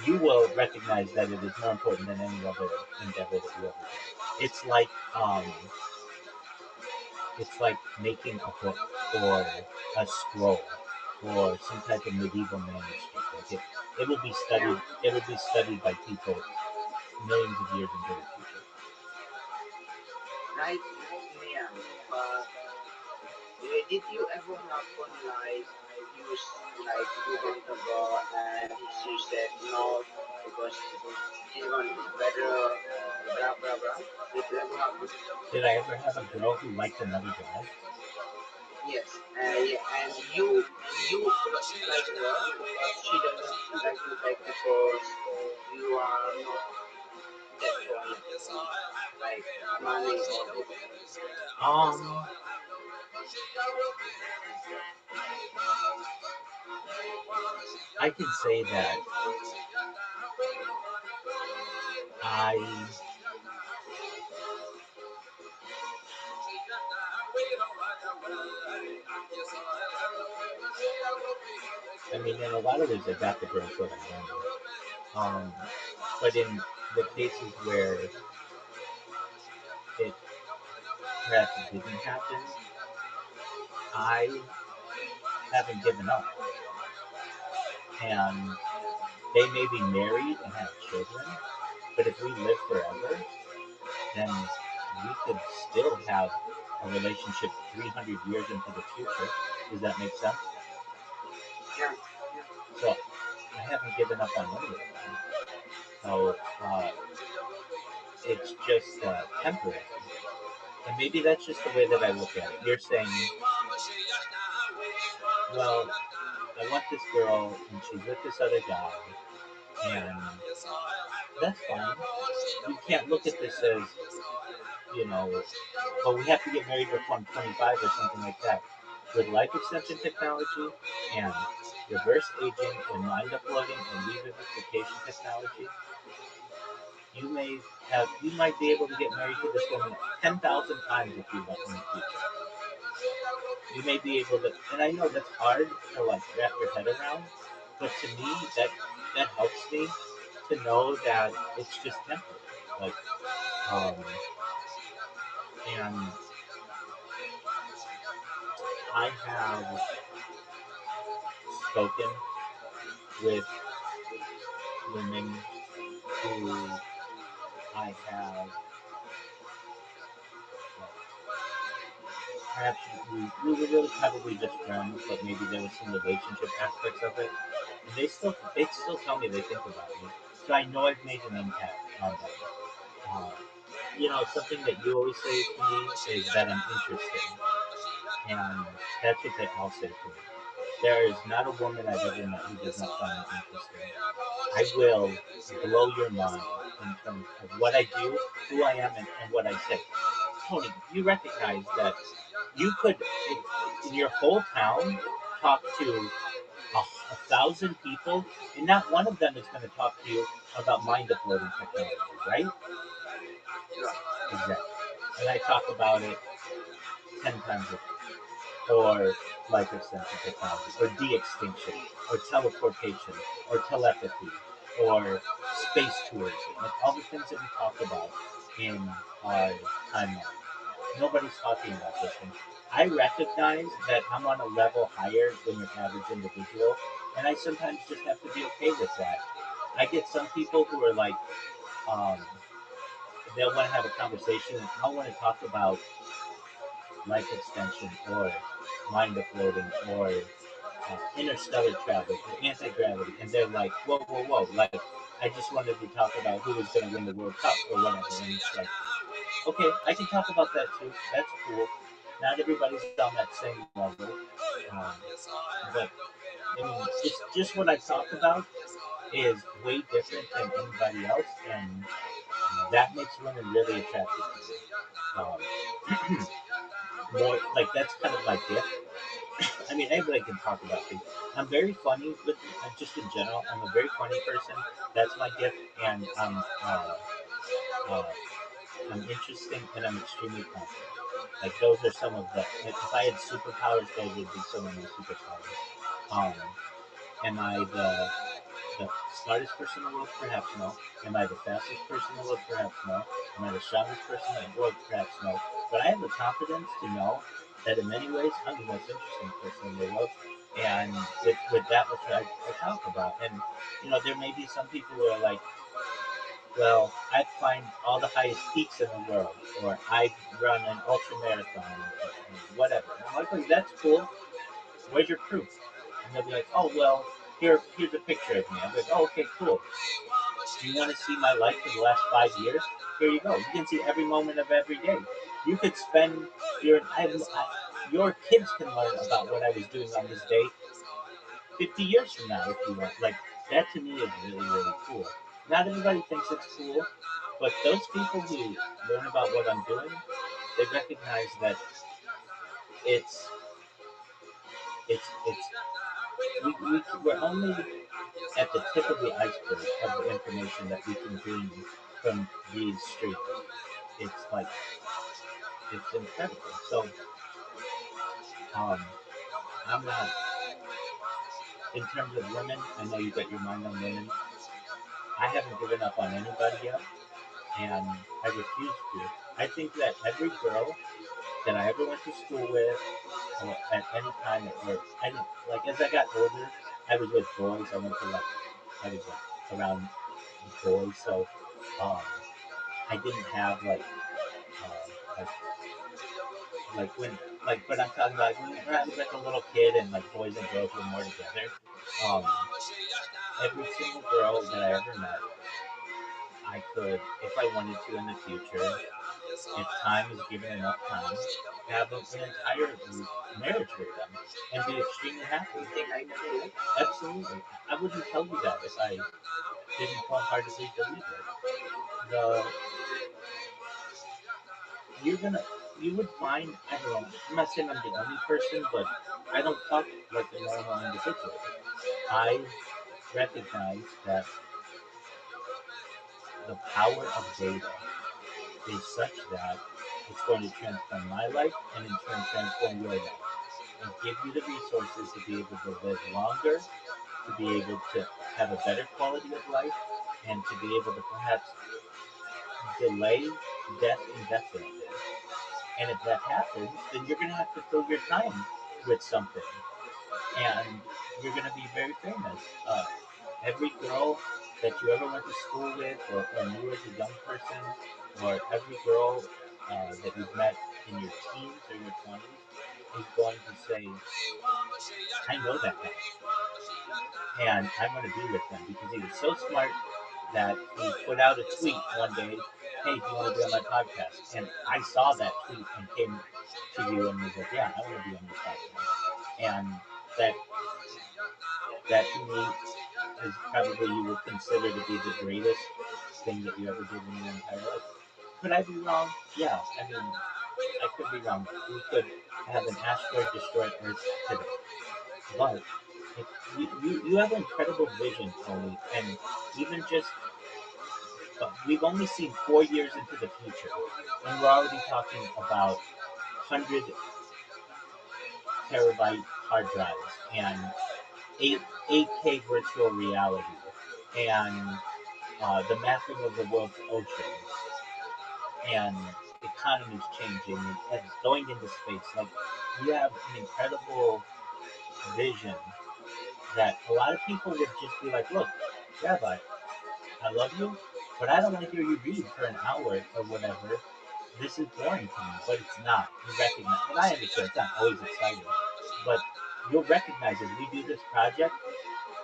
you will recognize that it is more important than any other endeavor that you ever do. It's like making a book or a scroll or some type of medieval manuscript. It will be studied. It will be studied by people millions of years into the future. Right, yeah. But did you ever happen like like you want to go and she said no because this one is better, blah blah blah. Did you ever happen? Did I ever have a girl who liked another guy? Yes, yeah, and you like her, but she doesn't like you back because you are not that fond of like money or this. Um, I can say that I I mean, in a lot of ways, I got the girls that I wanted. But in the cases where it perhaps didn't happen, I haven't given up. And they may be married and have children, but if we live forever, then we could still have a relationship 300 years into the future. Does that make sense? Yeah, yeah. So I haven't given up on any of them. So it's just temporary. And maybe that's just the way that I look at it. You're saying, well, I want this girl and she's with this other guy, and that's fine. You can't look at this as, well, we have to get married before I'm 25 or something like that. With life extension technology and reverse aging and mind uploading and revivification technology, you might be able to get married to this woman 10,000 times if you want in the future. You may be able to, and I know that's hard to like wrap your head around, but to me that helps me to know that it's just temporary. Like, um, and I have spoken with women who I have, like, perhaps we were really probably just friends, but maybe there was some relationship aspects of it. And they still tell me they think about me. So I know I've made an impact on them. Uh, something that you always say to me is that I'm interesting. And that's what they all say to me. There is not a woman I've ever met who does not find me interesting. I will blow your mind in terms of what I do, who I am, and what I say. Tony, you recognize that you could, in your whole town, talk to 1,000 people, and not one of them is going to talk to you about mind uploading technology, right? Right. Exactly. And I talk about it 10 times a day. Or life extension technology, or de-extinction, or teleportation, or telepathy, or space tourism, like all the things that we talk about in our timeline. Nobody's talking about those things. I recognize that I'm on a level higher than your average individual, and I sometimes just have to be okay with that. I get some people who are like, um, they'll want to have a conversation, and I want to talk about life extension or mind uploading or interstellar travel or anti-gravity, and they're like, whoa, whoa, whoa, like, I just wanted to talk about who was going to win the World Cup or whatever, and it's like, okay, I can talk about that too, that's cool. Not everybody's on that same level, um, but I mean, just what I talk about is way different than anybody else, and that makes women really attractive to me. More like that's kind of my gift. I mean, anybody can talk about things. I'm very funny with just in general. I'm a very funny person. That's my gift, and uh, I'm interesting and I'm extremely confident. Like those are some of the. If I had superpowers, those would be some of my superpowers. Um, am I the smartest person in the world? Perhaps no. Am I the fastest person in the world? Perhaps no. Am I the strongest person in the world? Perhaps no. But I have the confidence to know that in many ways I'm the most interesting person in the world. And with that, which I talk about. And, there may be some people who are like, well, I climbed all the highest peaks in the world, or I run an ultra marathon, or whatever. And I'm like, oh, that's cool. Where's your proof? And they'll be like, oh, well, here's a picture of me. I'm like, oh, okay, cool. Do you want to see my life for the last 5 years? Here you go. You can see every moment of every day. You could spend your kids can learn about what I was doing on this day 50 years from now if you want. Like, that to me is really, really cool. Not everybody thinks it's cool, but those people who learn about what I'm doing, they recognize that it's it's we're only at the tip of the iceberg of the information that we can glean from these streams. It's like it's incredible. So um, I'm not in terms of women. I know you got your mind on women. I haven't given up on anybody yet, and I refuse to. I think that every girl that I ever went to school with, or at any time, or I didn't, like as I got older, I was with boys. I was like around boys, so um, I didn't have like when but I'm talking about when I was like a little kid and like boys and girls were more together. Um, every single girl that I ever met, I could, if I wanted to in the future, if time is given enough time, have an entire marriage with them and be extremely happy. You think I can do it? Absolutely. I wouldn't tell you that if I didn't wholeheartedly believe it. The you're gonna you would find, I don't know, I'm not saying I'm the only person, but I don't talk like a normal individual. I recognize that the power of data is such that it's going to transform my life and in turn transform your life and give you the resources to be able to live longer, to be able to have a better quality of life, and to be able to perhaps delay death indefinitely. And if that happens, then you're going to have to fill your time with something. And you're going to be very famous. Every girl that you ever went to school with, or knew as a young person, or every girl that you've met in your teens or your 20s is going to say, I know that guy, and I'm going to be with him because he was so smart that he put out a tweet one day, hey, do you want to be on my podcast? And I saw that tweet and came to you and was like, yeah, I want to be on your podcast. And that that to me is probably you would consider to be the greatest thing that you ever did in your entire life. Could I be wrong? Yeah, I mean, I could be wrong. We could have an asteroid destroy Earth today. But if you have incredible vision, Tony, and even just we've only seen 4 years into the future, and we're already talking about 100 terabyte hard drives and 8K virtual reality and the mapping of the world's oceans and economies changing and going into space. Like, you have an incredible vision that a lot of people would just be like, look, Rabbi, I love you, but I don't want to hear you read for an hour or whatever. This is boring to me, but it's not. You recognize, and I understand it's not always exciting, but you'll recognize as we do this project,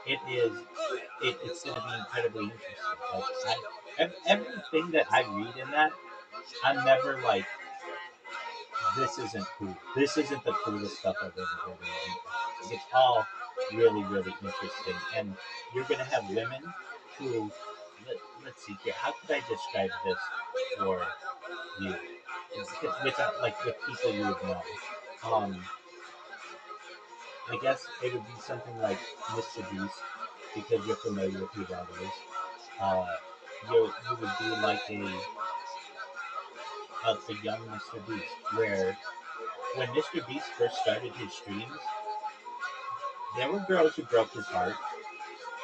it is, it's going to be incredibly interesting. Like, everything that I read in that, I'm never like, this isn't cool. This isn't the coolest stuff I've ever heard in my life. It's all really, really interesting. And you're going to have women who, let's see here, how could I describe this for you? With people you would know. Um, I guess it would be something like Mr. Beast, because you're familiar with who that is. Uh, you would be like a young Mr. Beast, where when Mr. Beast first started his streams, there were girls who broke his heart,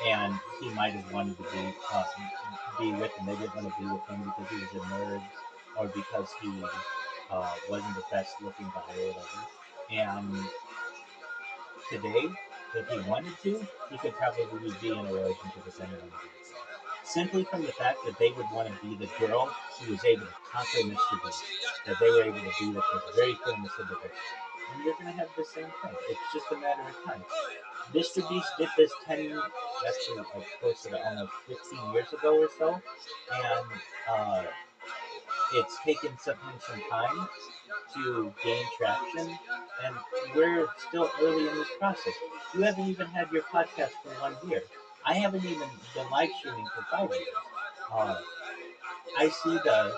and he might have wanted to be with him. They didn't want to be with him because he was a nerd or because he wasn't the best looking guy or whatever. And today, if he wanted to, he could probably be in a relationship with anyone. Simply from the fact that they would want to be the girl who was able to conquer Mr. Beast, that they were able to be with this very famous individual. And you're going to have the same thing. It's just a matter of time. Mr. Beast did this 10, actually like closer to almost 15 years ago or so, and uh, it's taken some time to gain traction, and we're still early in this process. You haven't even had your podcast for 1 year. I haven't even been live streaming for 5 years. Uh, I see the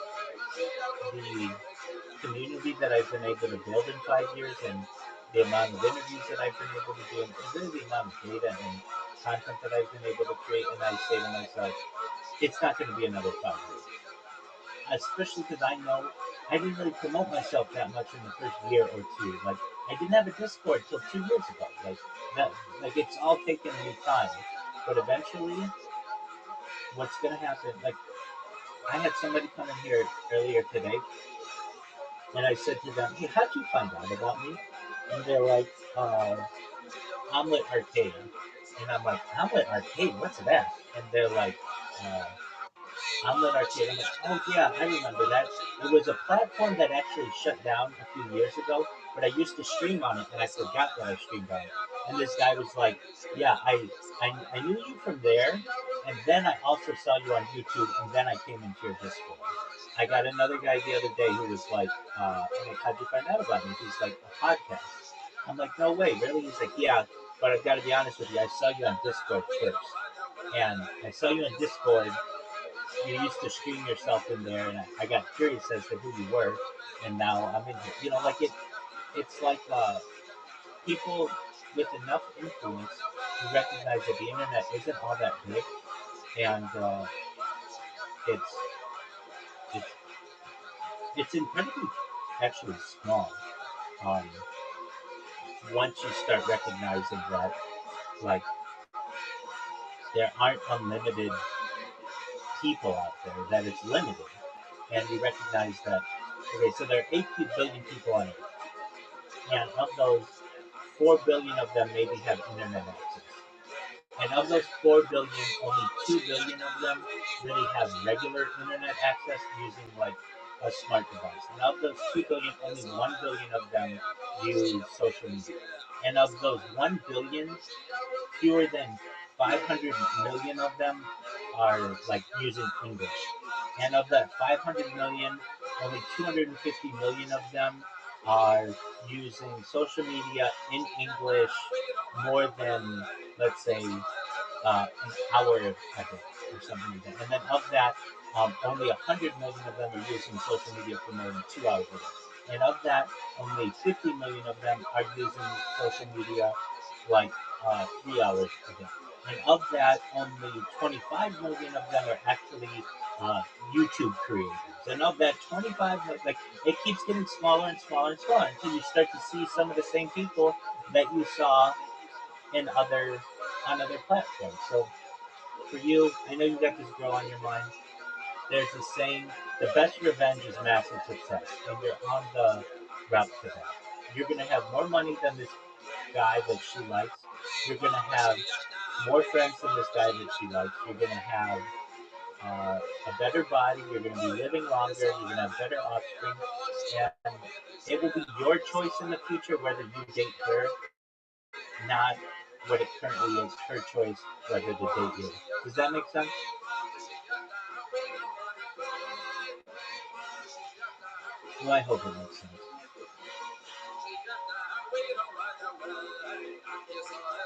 community that I've been able to build in 5 years, and the amount of interviews that I've been able to do, and really the amount of data and content that I've been able to create. And I say to myself, it's not going to be another 5 years, especially because I know I didn't really promote myself that much in the first year or two. Like I didn't have a Discord till 2 years ago. That, like it's all taken me time. But eventually, what's gonna happen? Like I had somebody come in here earlier today, and I said to them, "Hey, how'd you find out about me?" And they're like, "Omelet Arcade." And I'm like, "Omelet Arcade? What's that?" And they're like, uh, Omelet Arcade. I'm like, oh yeah, I remember that. It was a platform that actually shut down a few years ago, but I used to stream on it, and I forgot that I streamed on it. And this guy was like, yeah, I knew you from there, and then I also saw you on YouTube, and then I came into your Discord. I got another guy the other day who was like, I'm like, how'd you find out about me? He's like, a podcast. I'm like, no way, really? He's like, yeah, but I've got to be honest with you, I saw you on Discord first. And I saw you on Discord, you used to stream yourself in there, and I got curious as to who you were, and now I'm in here. Like it's like people with enough influence who recognize that the internet isn't all that big, and it's it's it's incredibly actually small. Um, Once you start recognizing that, like there aren't unlimited people out there, that it's limited, and you recognize that. Okay, so there are 8 billion people on Earth. And of those, 4 billion of them maybe have internet access. And of those 4 billion, only 2 billion of them really have regular internet access using like a smart device. And of those 2 billion, only 1 billion of them use social media. And of those 1 billion, fewer than 500 million of them are like using English. And of that 500 million, only 250 million of them are using social media in English more than, let's say, an hour a day or something like that. And then of that, only 100 million of them are using social media for more than 2 hours a day. And of that, only 50 million of them are using social media like 3 hours a day. And of that, only 25 million of them are actually YouTube creators. And of that 25, like it keeps getting smaller and smaller and smaller until you start to see some of the same people that you saw in on other platforms. So for you, I know you got this girl on your mind. There's a saying, the best revenge is massive success, and you're on the route to that. You're gonna have more money than this guy that she likes. You're gonna have more friends than this guy that she likes. You're gonna have a better body. You're gonna be living longer. You're gonna have better offspring, and it will be your choice in the future whether you date her, not what it currently is her choice whether to date you. Does that make sense? Well, I hope it makes sense.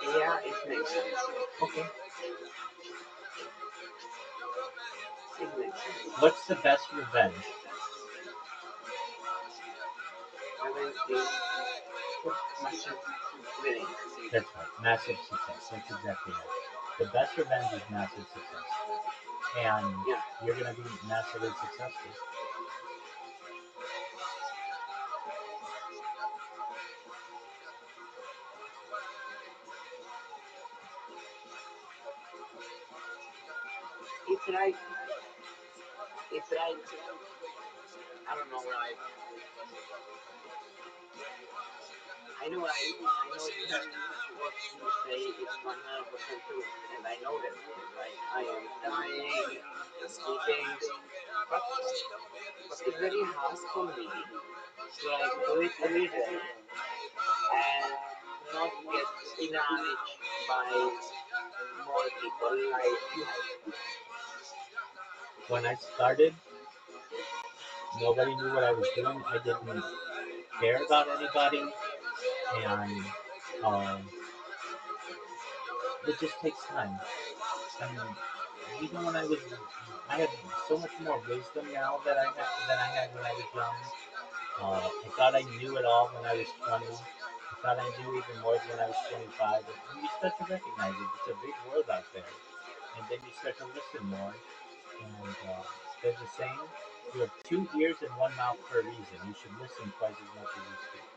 Yeah, it makes sense. Okay. It makes sense. What's the best revenge? Revenge is massive winning. That's right. Massive success. That's exactly right. The best revenge is massive success. And Yeah, you're going to be massively successful. like it's like I don't know, like I know that what you say it's 100% true, and I know that because like I am trying to do things, but it's very hard for me to like do it every day and not get encouraged by more people like you have. When I started, nobody knew what I was doing. I didn't care about anybody, and um, it just takes time. I mean, even when I have so much more wisdom now than I had when I was young. I thought I knew it all when I was 20. I thought I knew even more when I was 25. And you start to recognize it. It's a big world out there. And then you start to listen more. And there's a saying, you have two ears and one mouth for a reason. You should listen twice as much as you speak.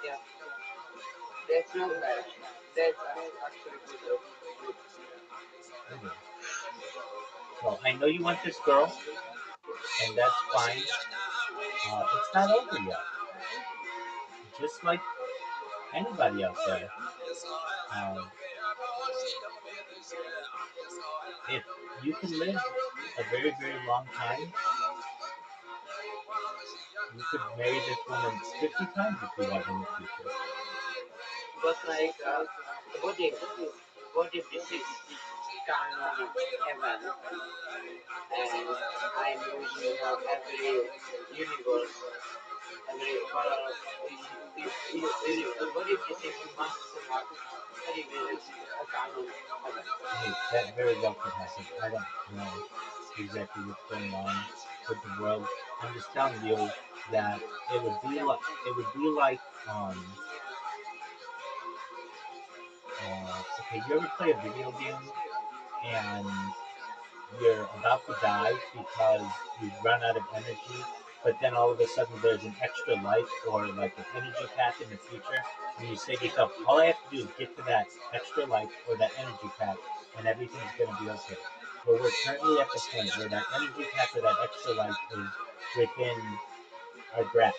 Yeah, that's not bad actually. Actually good. Mhm. So I know you want this girl, and that's fine. It's not over yet. Just like anybody out there. Um, if you can live a very, very long time, you could marry this woman 50 times if you want in the future. But like, what if what if this is canon event and I'm losing every universe, every parallel universe? What if this is not not? What if this is a canon event? Hey, that very well could happen. I don't know exactly what's going on with the world. I'm just telling you that Yeah, it would be like okay, you ever play a video game and you're about to die because you've run out of energy, but then all of a sudden there's an extra life or like an energy pack in the future, and you say to yeah, yourself, all I have to do is get to that extra life or that energy pack, and everything's going to be okay. Well, we're currently at the point where that energy pack or that extra life is within our grasp.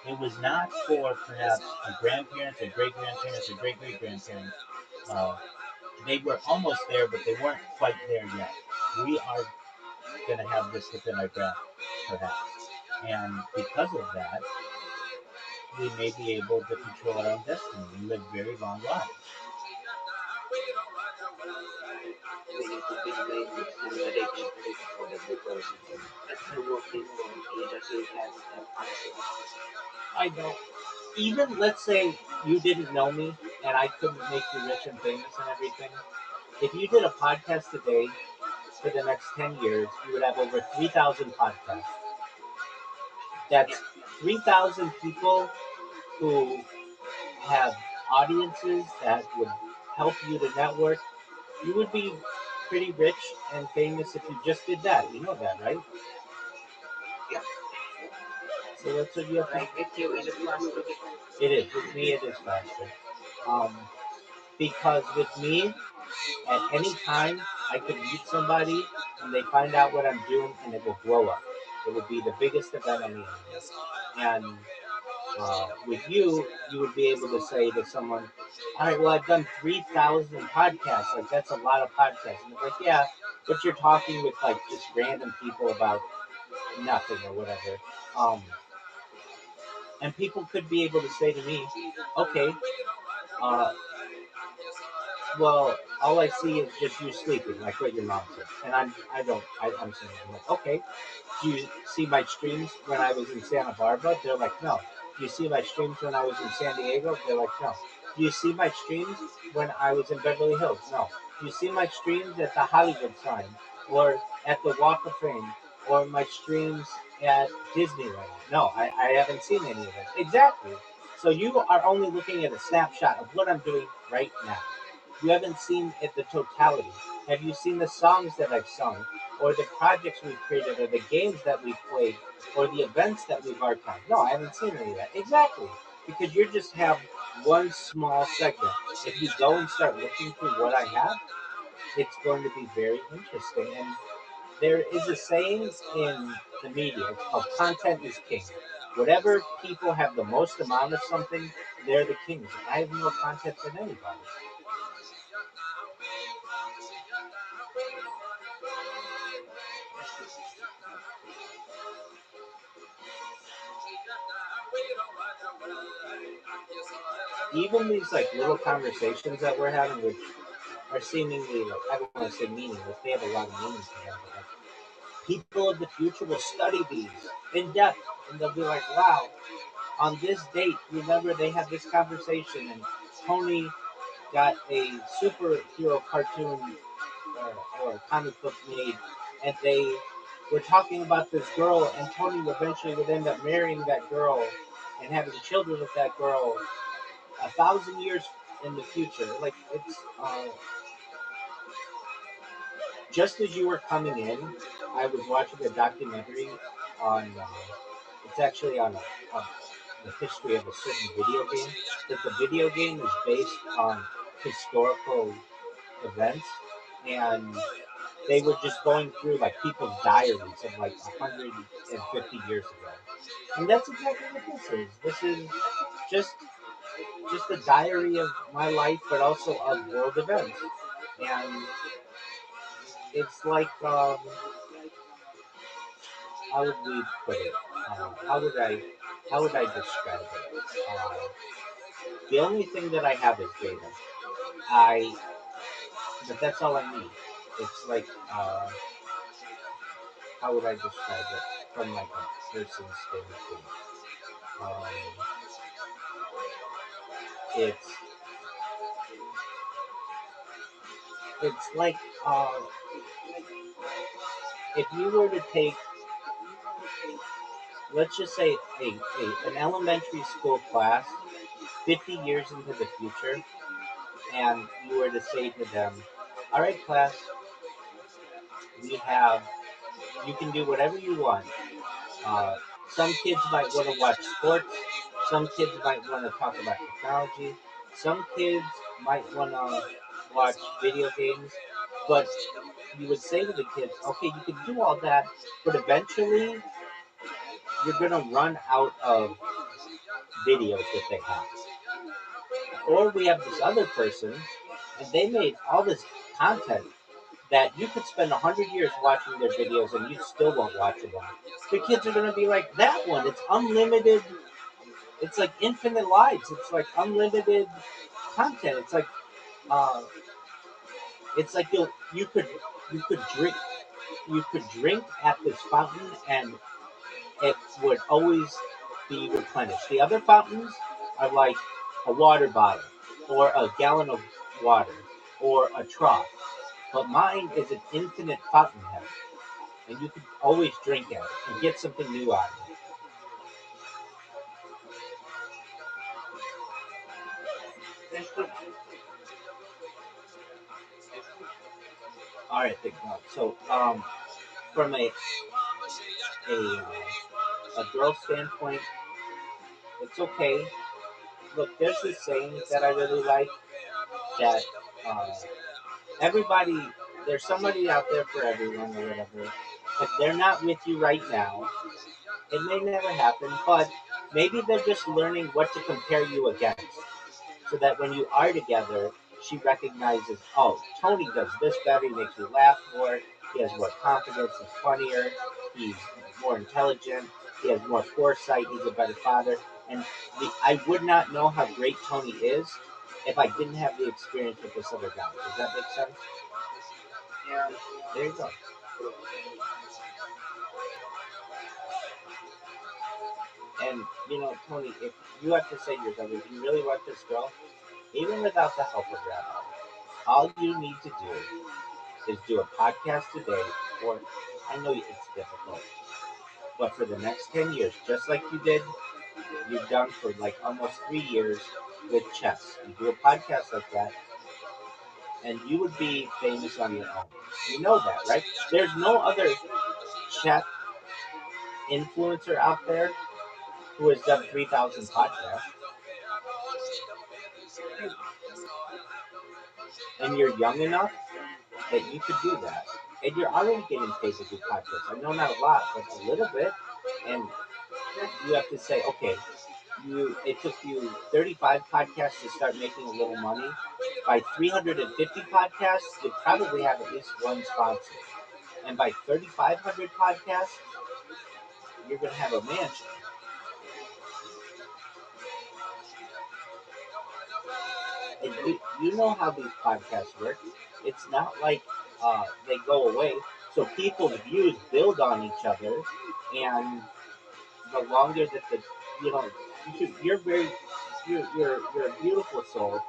It was not for perhaps our grandparents or great grandparents or great great grandparents. Uh, they were almost there, but they weren't quite there yet. We are going to have this within our grasp, perhaps. And because of that, we may be able to control our own destiny and live very long lives. we need to be blame and the rich for that because the more people he doesn't have that answer. I don't. Even let's say you didn't know me and I couldn't make you rich and famous and everything. If you did a podcast today for the next 10 years, you would have over 3,000 podcasts. Yeah, That's 3,000 people who have audiences that would help you to network. You would be pretty rich and famous if you just did that. You know that, right? yeah. So that's what you have to. Like with you is it faster? It is with me. It is faster. Um, because with me, at any time, I could meet somebody and they find out what I'm doing, and it will blow up. It would be the biggest event on the internet. And with you, you would be able to say to someone, "All right, well, I've done 3,000 podcasts. Like that's a lot of podcasts." And they're like, "Yeah, but you're talking with like just random people about nothing or whatever." Um, and people could be able to say to me, "Okay, uh, well, all I see is just you sleeping, like what your mom said." And I'm saying, I'm like, "Okay, do you see my streams when I was in Santa Barbara?" They're like, "No." "Do you see my streams when I was in San Diego?" They're like, "No." "Do you see my streams when I was in Beverly Hills?" "No." "Do you see my streams at the Hollywood sign or at the Walk of Fame or my streams at Disneyland?" "No, I haven't seen any of it." Exactly. So you are only looking at a snapshot of what I'm doing right now. You haven't seen it the totality. Have you seen the songs that I've sung, or the projects we've created, or the games that we've played, or the events that we've archived? No, I haven't seen any of that. Exactly. Because you just have one small segment. If you go and start looking through what I have, it's going to be very interesting. And there is a saying in the media, it's called content is king. Whatever people have the most amount of something, they're the kings. I have more content than anybody. Even these like little conversations that we're having, which are seemingly like I don't want to say meaningless, they have a lot of meaning to them. But like, people of the future will study these in depth, and they'll be like, "Wow, on this date, remember they had this conversation, and Tony got a superhero cartoon or a comic book made, and they were talking about this girl, and Tony eventually would end up marrying that girl and having children with that girl 1,000 years in the future." Like it's just as you were coming in, I was watching a documentary on. It's actually on the history of a certain video game. That the video game is based on historical events, and they were just going through like people's diaries of like 150 years ago, and that's exactly what this is. This is just just a diary of my life, but also of world events, and it's like how would we put it? How would I describe it? The only thing that I have is data. I but that's all I need. It's like how would I describe it from like a person's standpoint? Um, it's it's like if you were to take, let's just say an elementary school class 50 years into the future, and you were to say to them, all right class, we have you can do whatever you want. uh, some kids might want to watch sports, some kids might want to talk about technology, some kids might want to watch video games, but you would say to the kids, okay, you can do all that, but eventually you're going to run out of videos that they have. Or we have this other person, and they made all this content that you could spend 100 years watching their videos and you still won't watch them all. The kids are going to be like, that one, it's unlimited. It's like infinite lives. It's like unlimited content. Uh, it's like you could drink at this fountain and it would always be replenished. The other fountains are like a water bottle or a gallon of water or a trough. But mine is an infinite fountainhead, and you can always drink at it and get something new out of it. That's true. All right, think about it. So, from a girl standpoint, it's okay. Look, there's this saying that I really like that uh, everybody, there's somebody out there for everyone or whatever. If they're not with you right now, it may never happen, but maybe they're just learning what to compare you against. So that when you are together, she recognizes, oh, Tony does this better, he makes me laugh more, he has more confidence, he's funnier, he's more intelligent, he has more foresight, he's a better father. And I would not know how great Tony is if I didn't have the experience with this other guy. Does that make sense? Yeah, There you go. true. And, Tony, if you have to say to yourself, if you really want this girl, even without the help of Rabbi, all you need to do is do a podcast today, or I know it's difficult, but for the next 10 years, just like you've done for like almost 3 years with chess. You do a podcast like that, and you would be famous on your own. You know that, right? There's no other chess influencer out there who has done 3,000 podcasts, and you're young enough. that you could do that. And you're already getting paid to do podcasts. I know not a lot, but a little bit. And you have to say, okay, it took you 35 podcasts to start making a little money. By 350 podcasts, you probably have at least one sponsor. And by 3,500 podcasts, you're going to have a mansion. And you know how these podcasts work. It's not like they go away. So people's views build on each other, and the longer that you know, you're very, you're a beautiful soul.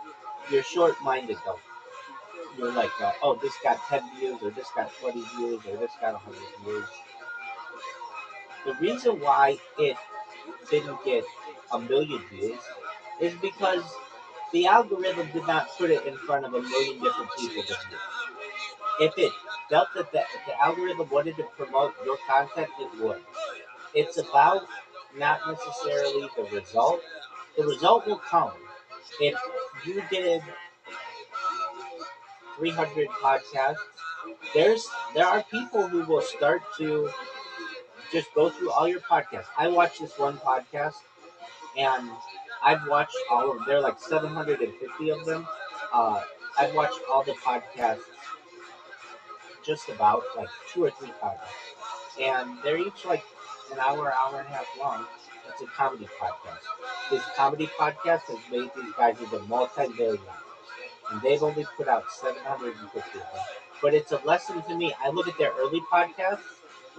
You're short-minded though. You're like, oh, this got 10 views, or this got 20 views, or this got 100 views. The reason why it didn't get a million views is because the algorithm did not put it in front of a million different people to view. If it felt that the algorithm wanted to promote your content, it would. It's about not necessarily the result. The result will come if you did 300 podcasts. There are people who will start to just go through all your podcasts. I watch this one podcast, and I've watched all of. There are like 750 of them. Uh, I've watched all the podcasts just about like 2 or 3 times, and they're each like an hour and a half long. It's a comedy podcast. This comedy podcast has made these guys into multi-millionaires, and they've only put out 750 of them. But it's a lesson to me. I look at their early podcasts,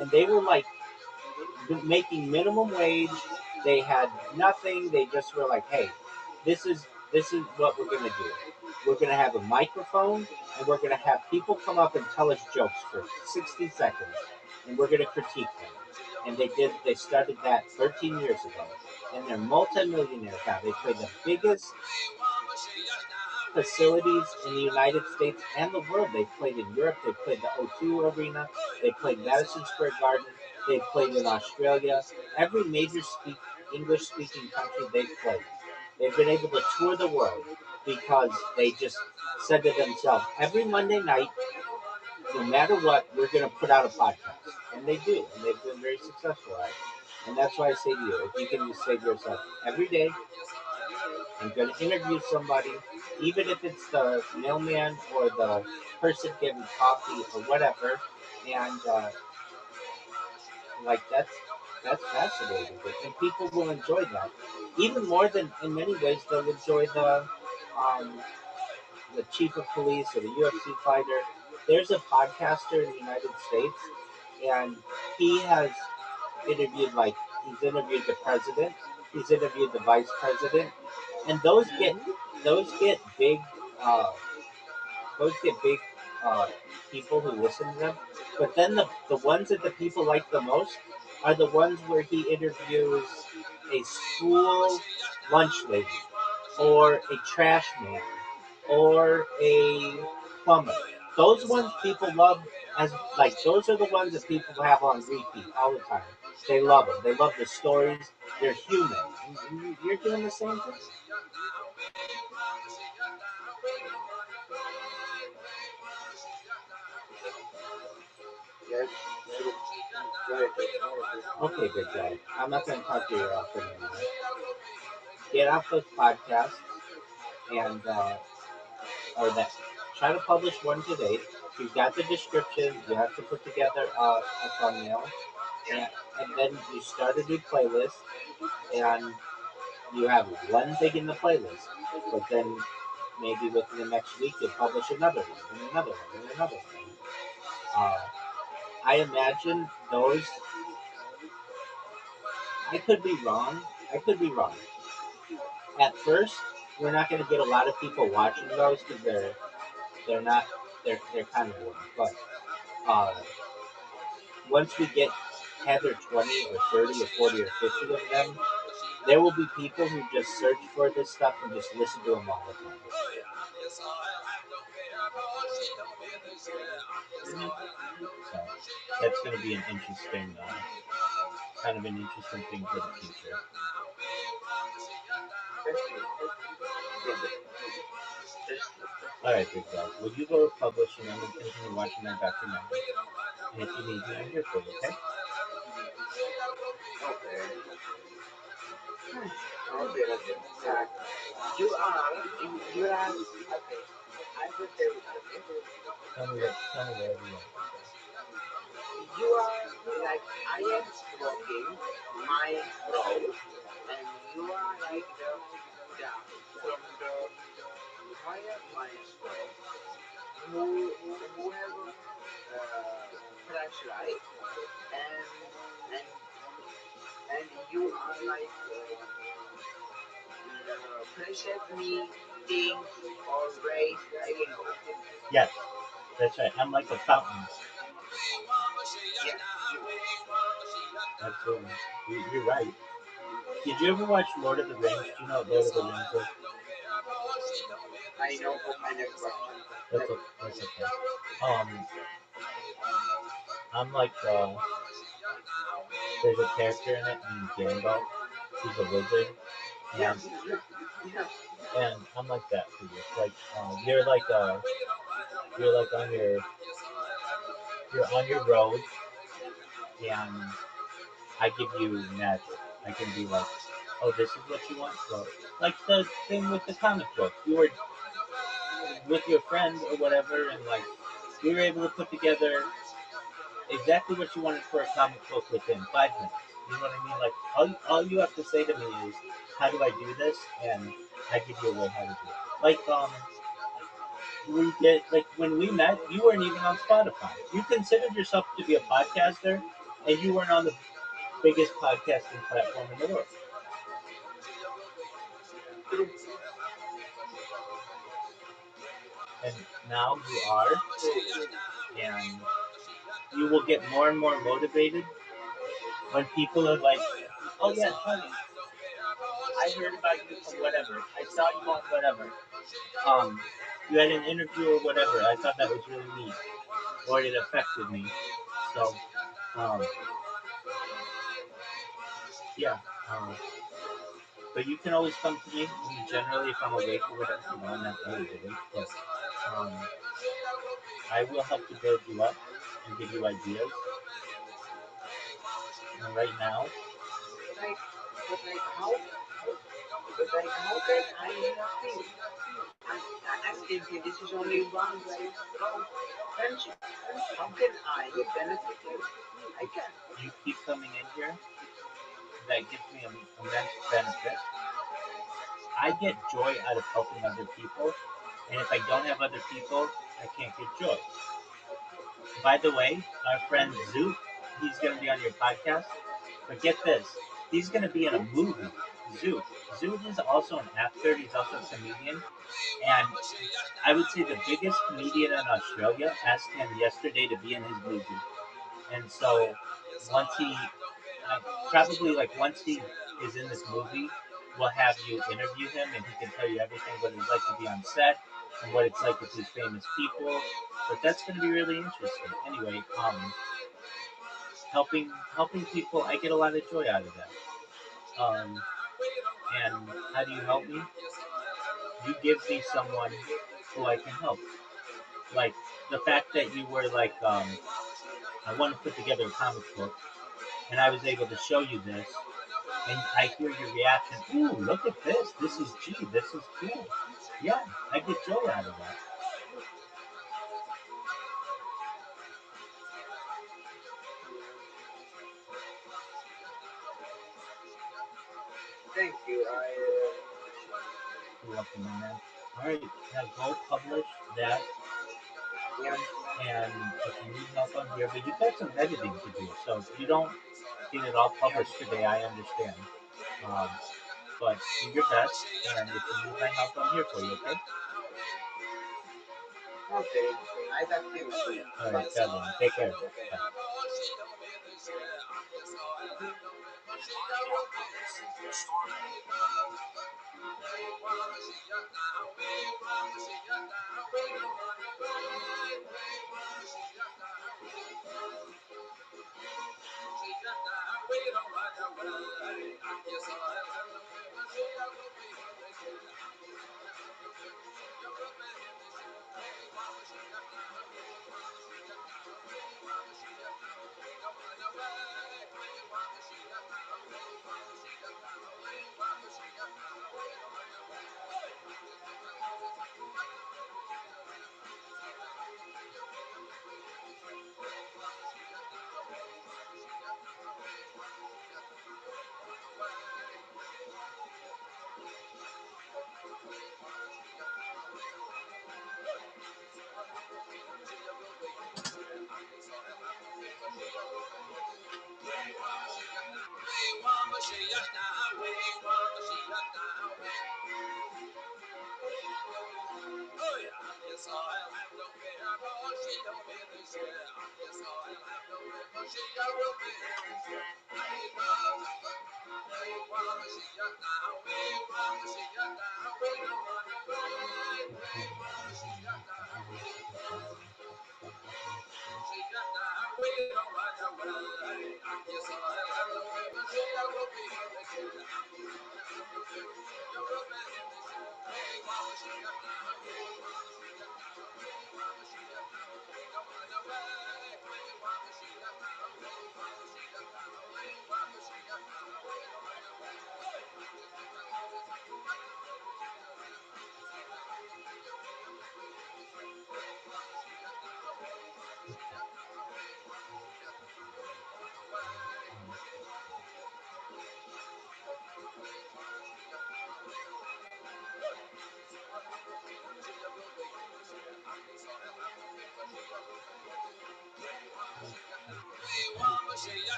and they were like making minimum wage. They had nothing. They just were like, "Hey, this is what we're gonna do. We're gonna have a microphone, and we're gonna have people come up and tell us jokes for 60 seconds, and we're gonna critique them." And they did. They started that 13 years ago, and they're multimillionaires now. They play the biggest facilities in the United States and the world. They've played in Europe. They've played the O2 Arena. They played Madison Square Garden. They've played in Australia. Every major English-speaking country they've played. They've been able to tour the world because they just said to themselves, every Monday night, no matter what, we're going to put out a podcast. And they do. And they've been very successful at it. And that's why I say to you, if you can just say to yourself, every day, I'm going to interview somebody, even if it's the mailman or the person giving coffee or whatever, and like that's fascinating, and people will enjoy that even more than in many ways they'll enjoy um, the chief of police or the UFC fighter. There's a podcaster in the United States, and he has interviewed he's interviewed the president, he's interviewed the vice president, and those get big uh, those get big uh, people who listen to them. But then the ones that the people like the most are the ones where he interviews a school lunch lady or a trash man or a plumber. Those ones people love as like those are the ones that people have on repeat all the time. They love them. They love the stories. They're human. And you're doing the same thing. Yes, true. Very true. Very true. Okay, good guy. I'm not going to talk to you often anymore. Get off those podcasts and or that try to publish one today. You've got the description. You have to put together a thumbnail, Yeah. and, and then you start a new playlist, and you have one thing in the playlist. But then maybe within the next week you'll publish another one and another one and another one. Uh, I imagine those. I could be wrong. I could be wrong. At first, we're not going to get a lot of people watching those because they're not they're kind of boring. But uh, once we get 10 or 20 or 30 or 40 or 50 of them, there will be people who just search for this stuff and just listen to them all the time. Mhm. So that's going to be an interesting, kind of an interesting thing for the future. That's true. Yeah, that's true. All right, big dog. Will you go publish and I'm going to continue watching my documentary? And if you need me, I'm here for you, okay? Okay. Okay, okay. But you are, okay. I will tell you, okay? Tell me whatever you want. You are like, I am walking my road, and you are like the from the higher milestone who have flashlight, and and you are like flash at me things or ways I can go. Yes, that's right. I'm like a fountain. Yes, you. Absolutely. You're right. Did you ever watch Lord of the Rings? Do you know what Lord of the Rings is? I know, but I never watched it. That's okay. Um, I'm like, there's a character in it named Gandalf. He's a wizard, Yeah, and yeah, yeah. I'm like that for you. Like, you're like you're on your road, and I give you magic. I can be like, oh, this is what you want. Well, like the thing with the comic book, you were with your friend or whatever, and like we were able to put together exactly what you wanted for a comic book within 5 minutes. You know what I mean? Like all you have to say to me is, how do I do this? And I give you a way how to do it. Like we did like when we met, you weren't even on Spotify. You considered yourself to be a podcaster, and you weren't on the biggest podcasting platform in the world. True, And now you are, true. and you will get more and more motivated when people are like, "Oh yeah, Tony, I heard about you from whatever. I saw you on whatever. Um, you had an interview or whatever. I thought that was really neat, or it affected me." So, um, yeah. Um, but you can always come to me. I mean, generally, if I'm awake or whatever, I'm not always awake, but um, I will help to build you up and give you ideas. And right now, Like, but like how, but like how can I help you? I'm thinking this is only one way road friendship. How can I benefit you? I can. you keep coming in here, that gives me immense benefit. I get joy out of helping other people, and if I don't have other people, I can't get joy. By the way, our friend Zoot, he's going to be on your podcast. But get this, he's going to be in a Who? movie. Zoot. Zoot is also an actor. He's also a comedian, and I would say the biggest comedian in Australia asked him yesterday to be in his movie. And so once probably like once he is in this movie, we'll have you interview him and he can tell you everything what it's like to be on set and what it's like with these famous people. But that's going to be really interesting. Anyway, helping people, I get a lot of joy out of that. Um, and how do you help me? You give me someone who I can help. Like the fact that you were like, I want to put together a comic book, and I was able to show you this, and I hear your reaction. Ooh, look at this! This is this is cool. Yeah, I get joy out of that. Yeah. Thank you. I appreciate it. You're welcome, my man. All right, now go publish that, Yeah. and if you need help on here, but you've got some editing to do, so if you don't get it all Yeah. published today, I understand. Um, but do your best, and if you need my help, I'm here for you. Okay? Okay. I talk to you soon. All right, Bye. Kevin. Take care. Bye.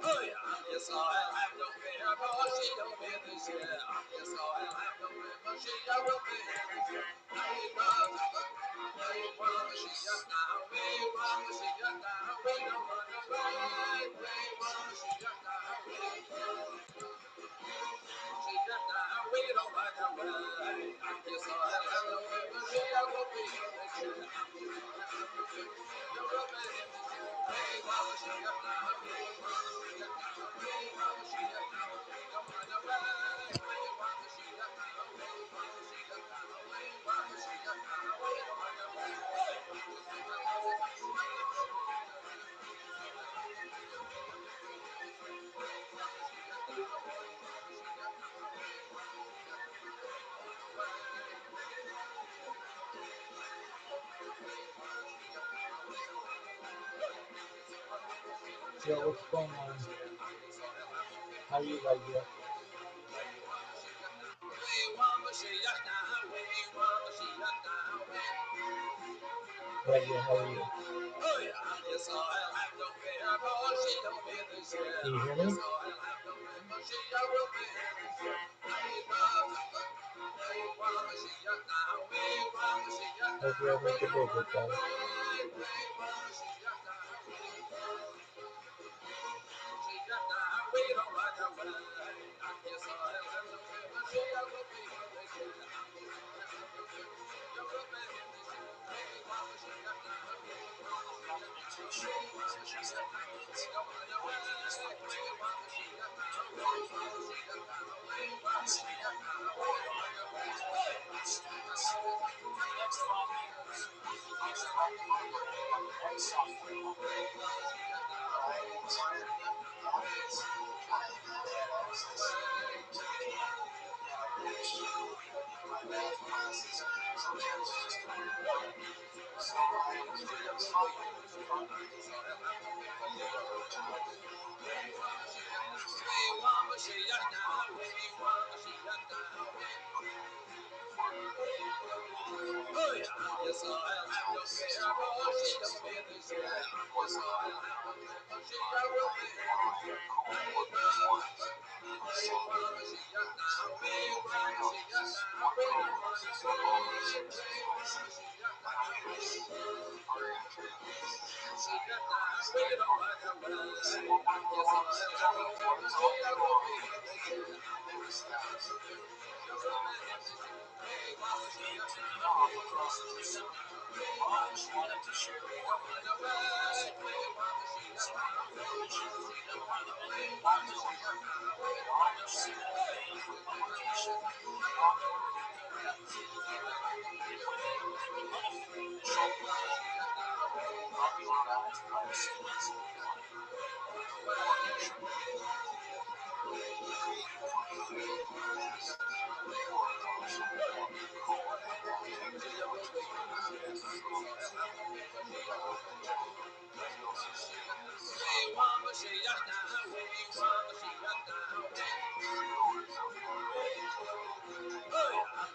Oh yeah, yes I'll have no fear, but she don't be this year. Yes I'll have no fear, but she will be this year. We promise she just now. We promise she just now. We don't run away. We promise she just now. She just now. We don't run away. Yes I'll have no fear, but she will be this year. So what's going on? How do you like it? Like it, how are you? Oh yeah, yes I'll have no fear, but she don't be this year. Can you hear me? Yes I'll have no fear, but she will be this year. We promise she just now. We promise she just now. Hope you're having a good day, good guy. We promise she just now. She just now. We don't run away. Yes I'll have no fear, but she will be this year. You will be this year. We promise she just now. Oh yeah, yes I'll have no fear, but she don't be this year. Yes I'll have no fear, but she will be this year. We promise she just now. We promise she just now. We don't run away. We promise she just now. She just now. We don't run away.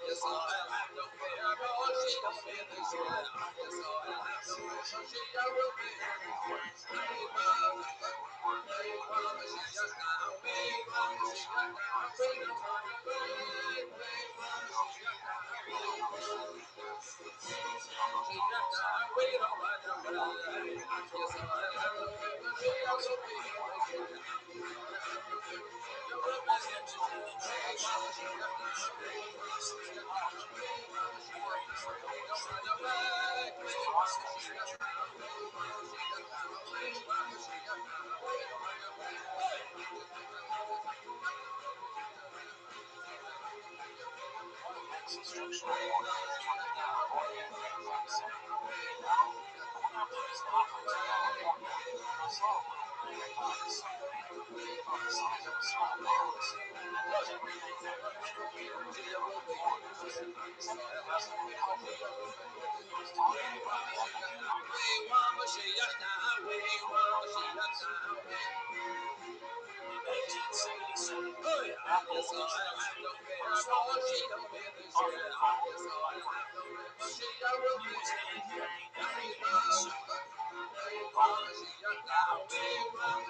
Yes I'll have no fear, but she will be this year. Yes, I'll have no fear, but she don't be this year. Yes, I'll have no fear, but she will be this year. We promise she just now. We promise she just now. We don't run away. We promise she just now. She just now. We don't run away. Yes, I'll have no fear, but she will be this year. You will be this year. We promise she just now. We promise she just now. We promise she just now. We don't run away. We promise she just now. We promise she just now. We promise she just now. We don't run away. We promise she just now. We promise she just now. Oh yeah, yes I'll have no fear, but she don't be this year. Yes I'll have no fear, but she will be this year. We promise she just now. We promise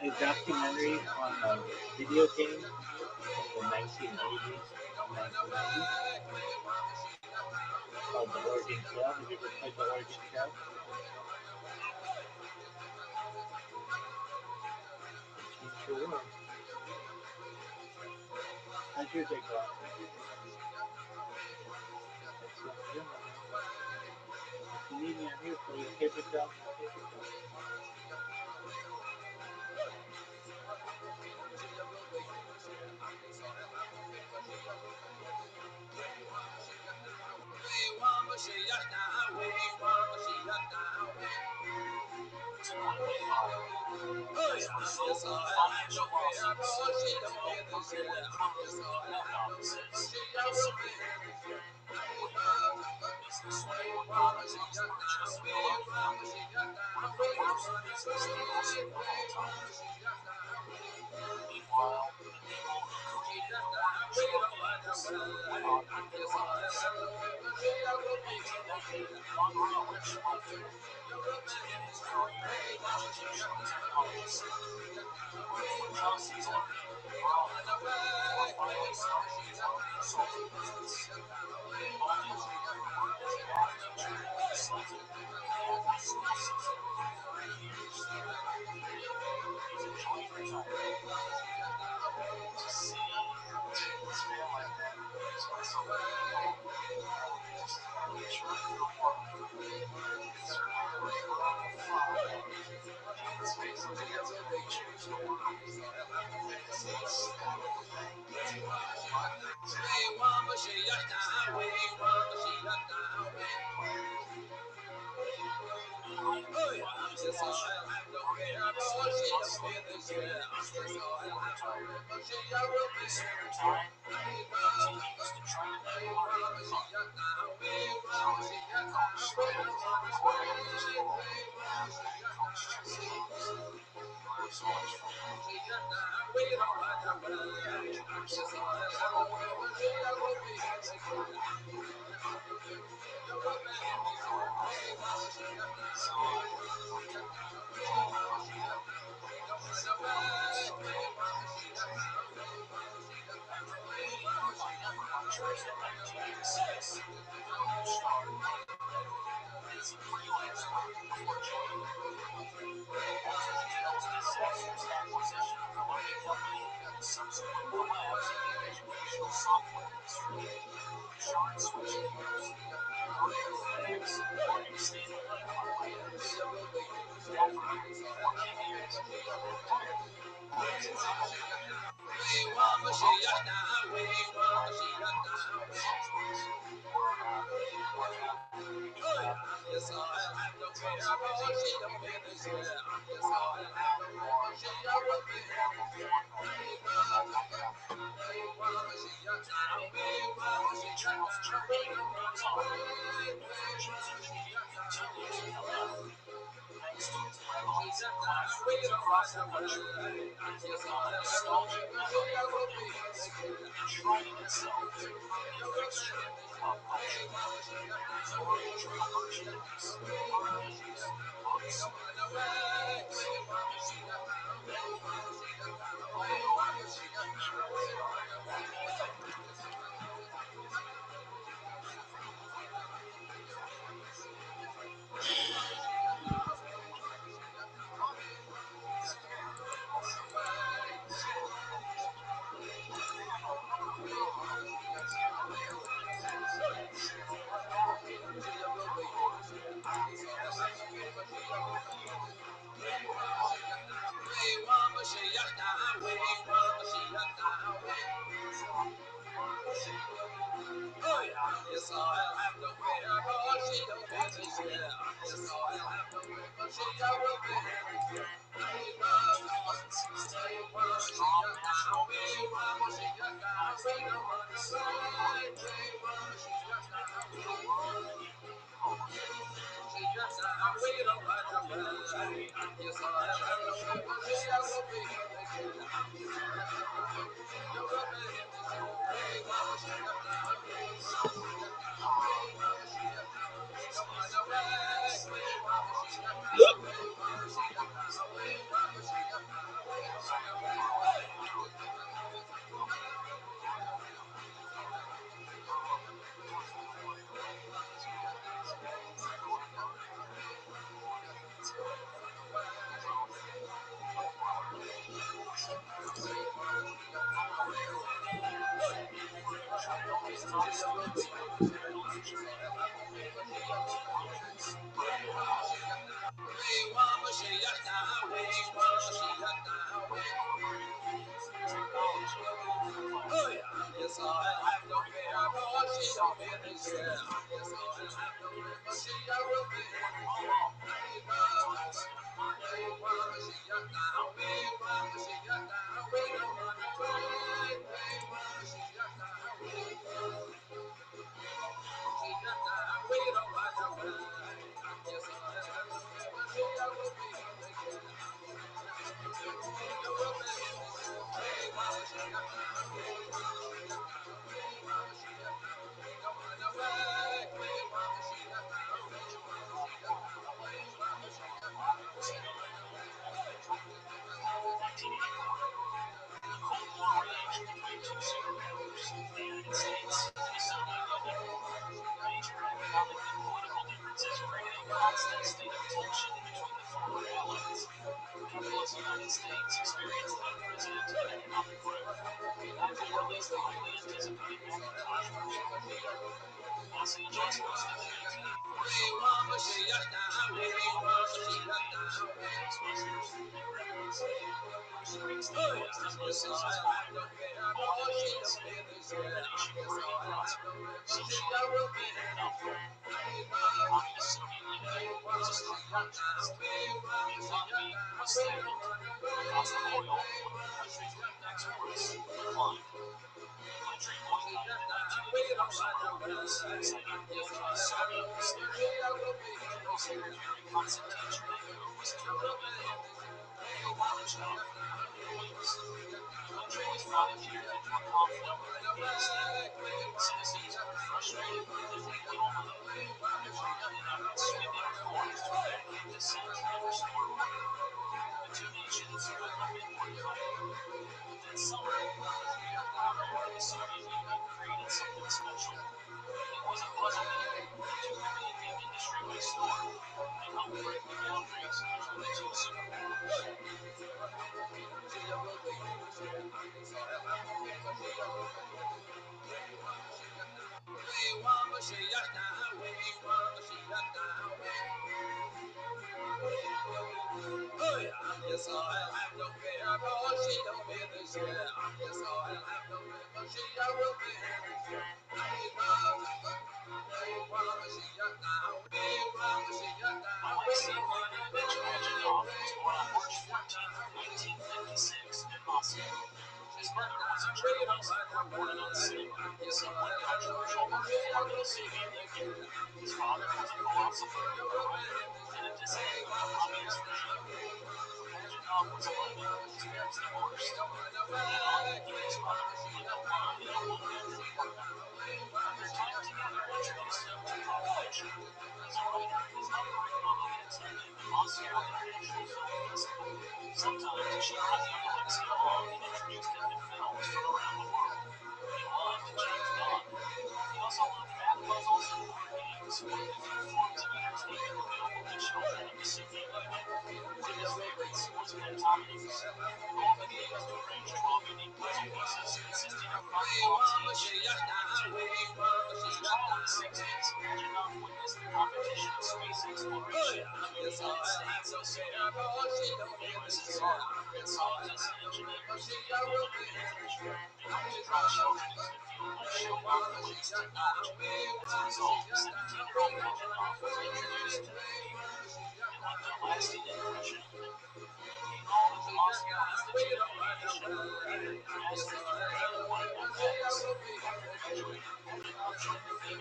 A documentary on a video game in the 1980s and 1990s called The Oregon Trail. Have you ever played The Oregon Trail? It changed your world. How's your day going? Excellent. Good. If you need me, I'm here for you. Okay, big dog?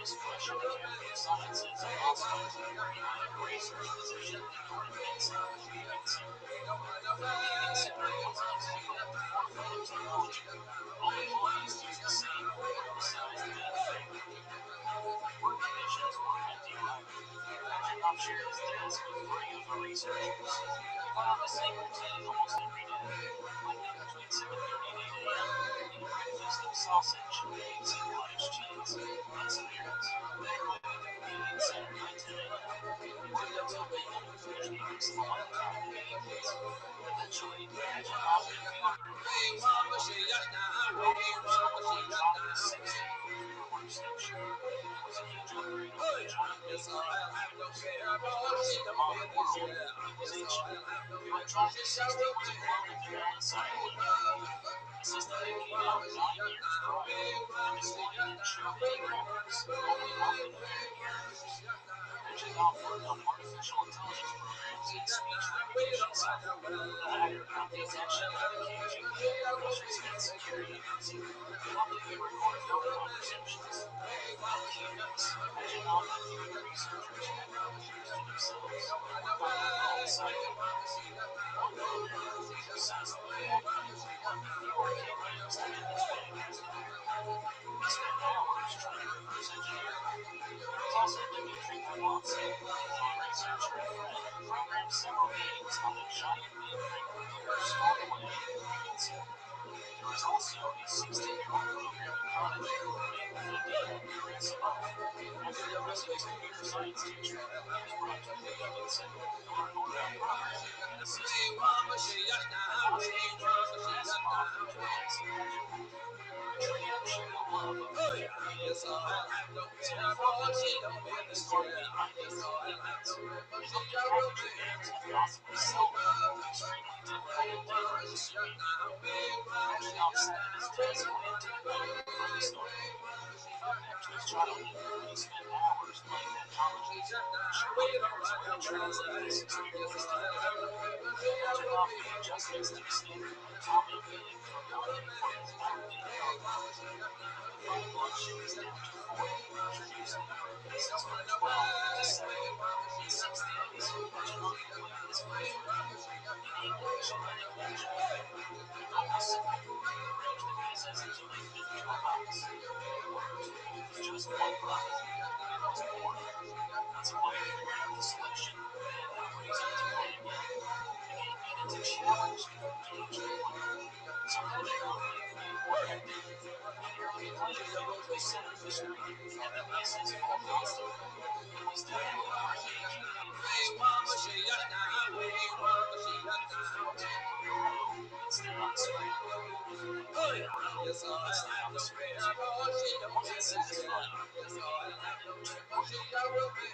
this push in the campaign sciences and also relying on research position in order to get some leading center. The leading center utilizes the forefront of technology. All employees use the same or besides the main thing. Work conditions were ideal. Imagine not share his desk with 3 other researchers. He followed the same routine almost every day. Waking up between 7:30 and 8 a.m., eating breakfast of sausage, eggs, and cottage cheese, and some errands. Then arriving at the computing center by 10 a.m. He worked until midnight, which gave him some alone time to meditate. Eventually, imagine not being feeling very his time was over. He wrote the first couple lines off of the 60-computer workstation. It was a huge upgrade over the giant mainframe computers, which lasted the modern world. It was ancient. The electronic 60 was a world of vanilla inside of it. The system that came out 9 years prior. The display didn't show any graphics, only alphanumeric characters. Imagine now worked on artificial intelligence programs and speech recognition software. The hacker caught the attention of the KGB, Russia's head security agency. They wanted to record phone conversations. Without key notes, imagine now that few of the researchers had computers to themselves. They worked on their own side programs. One program was obsessed with hacking one of the arcade games that had his fantastic program. He spent hours trying to reverse engineer it. There was also Dmitry Gurlovsky, a researcher and friend who programmed several games on the giant mainframe computer stored away in the computing center. There was also a 16-year-old programming prodigy named Vadim Gerasimov. After impressing his computer science teacher, he was brought to the computing center to learn more about programming and assistive projects. Once he introduced Gerasimov to the basic algebra, Katrina shared a love of creating technology. His methodology and the story behind his coding games. He looked at computer games and possibly sell them with extremely difficult and dangerous speed. Rajnikov sat at his desk late at night before he started. He thought back to his childhood when he spent hours playing technology, sharing parents with the translated his experience technically. Rajnikov made adjustments to the standard atomic being to accommodate for his outdated hardware. He put the 5 blood sugars down to 4, introduced the number of pieces from 12 to 7. In 6 days, Rajnikov completed his first review in English and in algebra. The goal was simple: arrange the pieces until they fit into a box. It worked. It was just one problem. It was boring. Once a player figured out the solution, they had no reason to play again. The game needed to challenge and engage the player. So Rajnikov made the game more hectic. He nearly played the field to the center of the screen, and the pieces fall constantly. It was definitely more engaging and fast-paced. He created a player moving from field to complete a row and stay on the screen. If you complete a row, you can stay on the screen too. It wasn't satisfying. The game had him too bored.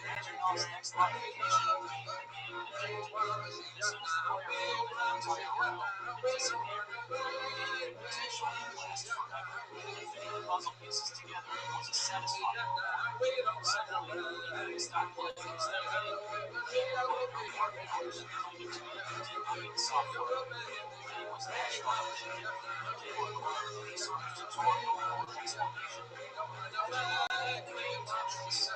Rajanov's next modification made the game addictive. As soon as the player filled an entire row, it disappeared. The game could potentially last forever, and fitting the puzzle pieces together was a satisfying reward. Suddenly, he couldn't stop playing instead of eating. He worked for more hours and claimed it to be a debugging software. The game was naturally addictive and didn't require any sort of tutorial or explanation. Rajnikov named the game Tetris.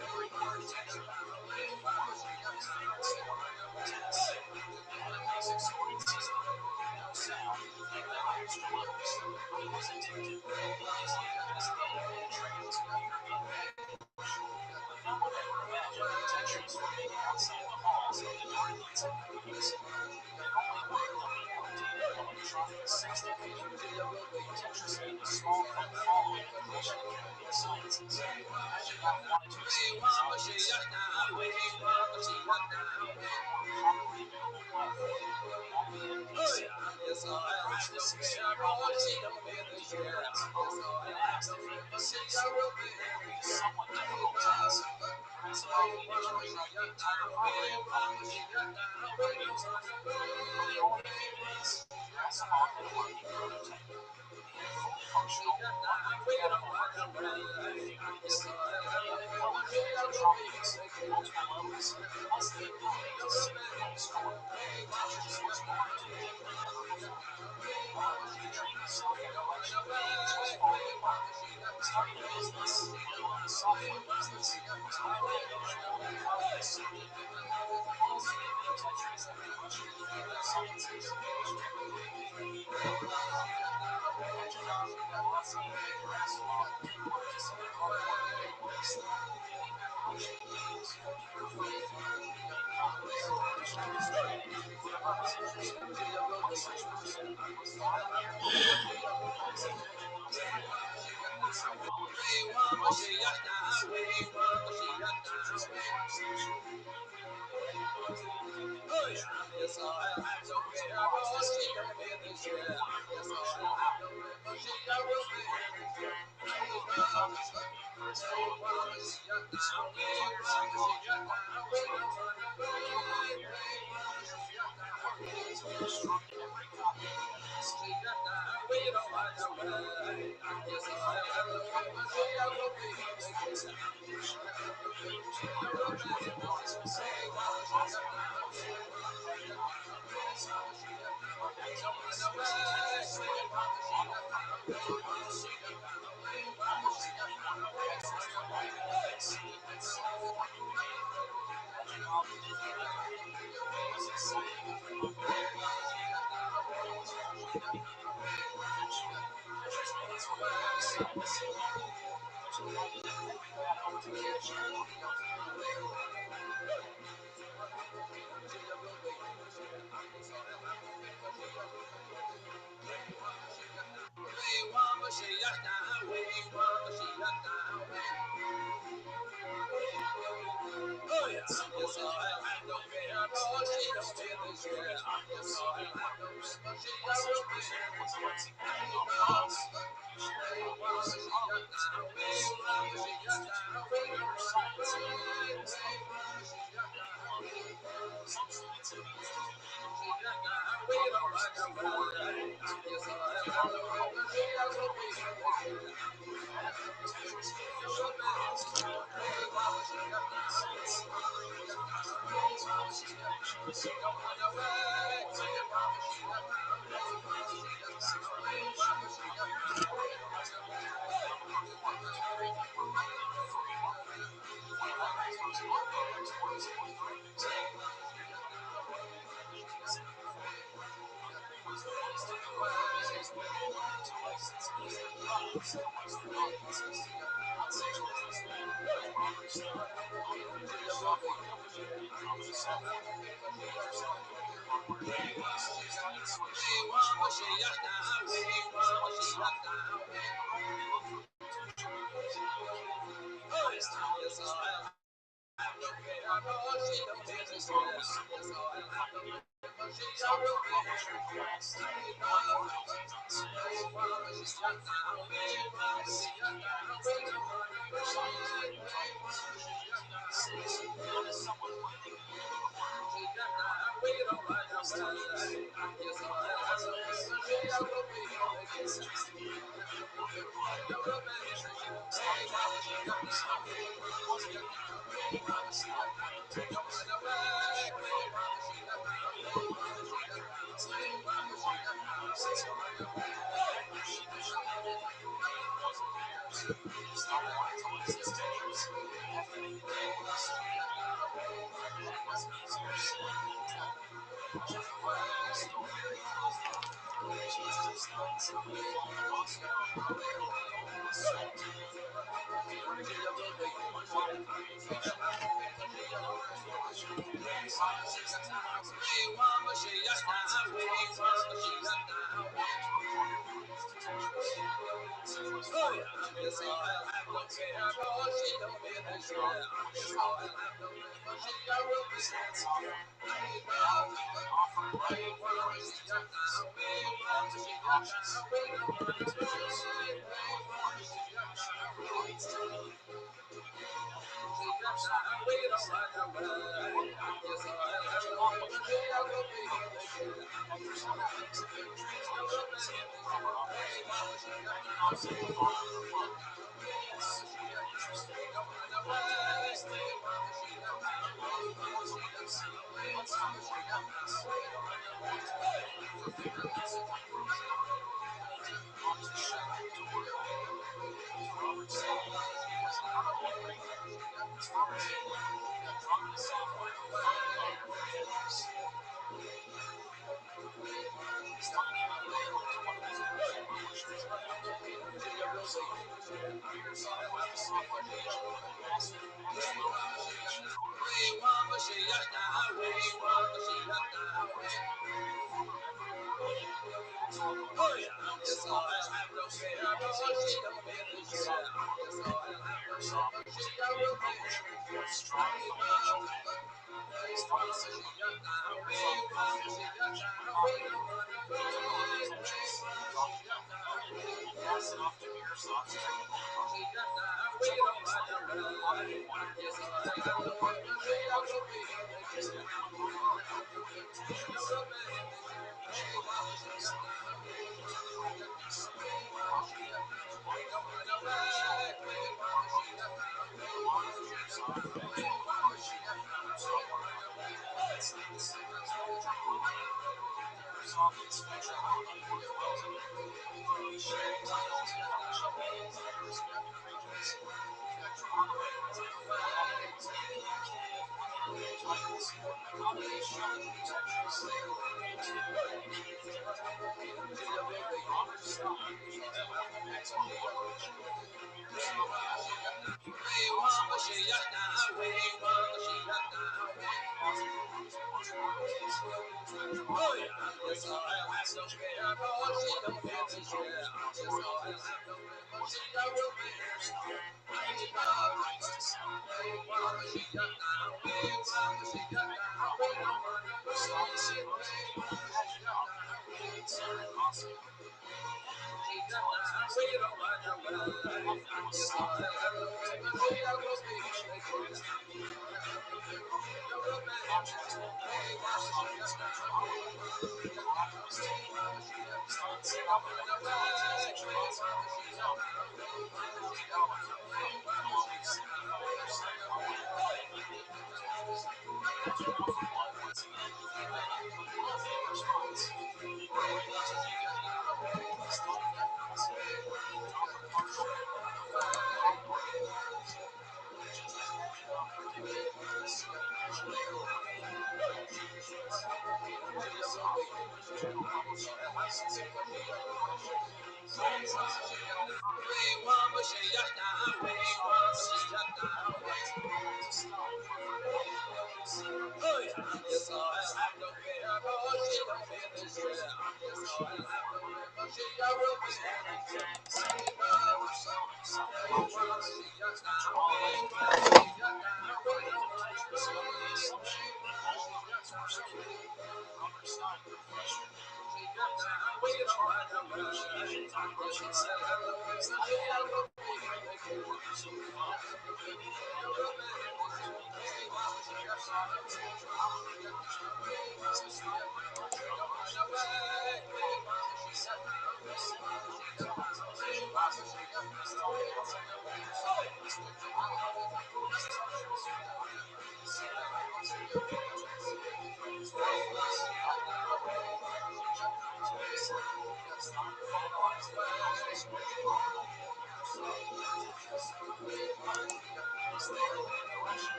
Every architecture from big form to his favorite sport, tennis. It had a basic scoring system, no sound, and no extra levels, but it was addictive and easily the best game in a trans-computer game package. But no one ever imagined that Tetris would make it outside the halls of the Dornitz Computing Center. It only worked on the outdated electronic 60 computer. Tetris gained a small cult following at the Russian Academy of Sciences. Rajnikov wanted to explain his audience why makers could advertise the work they created on a more commonly available platform, the IBM PC. He approached the 16-year-old Western computing principal and asked if he could assist. It would be a somewhat difficult task. Gerasimov needed to rewrite the entire program on a computer he never used before. But in only a few days, Gerasimov had a working prototype. He had a fully functional, unforgettable working ready configured instantly, and color features drawings, multiple levels, plus the ability to save and score. Tetris was more addictive than ever before. However, the dream of selling a collection of games was falling apart. Starting a business, let alone a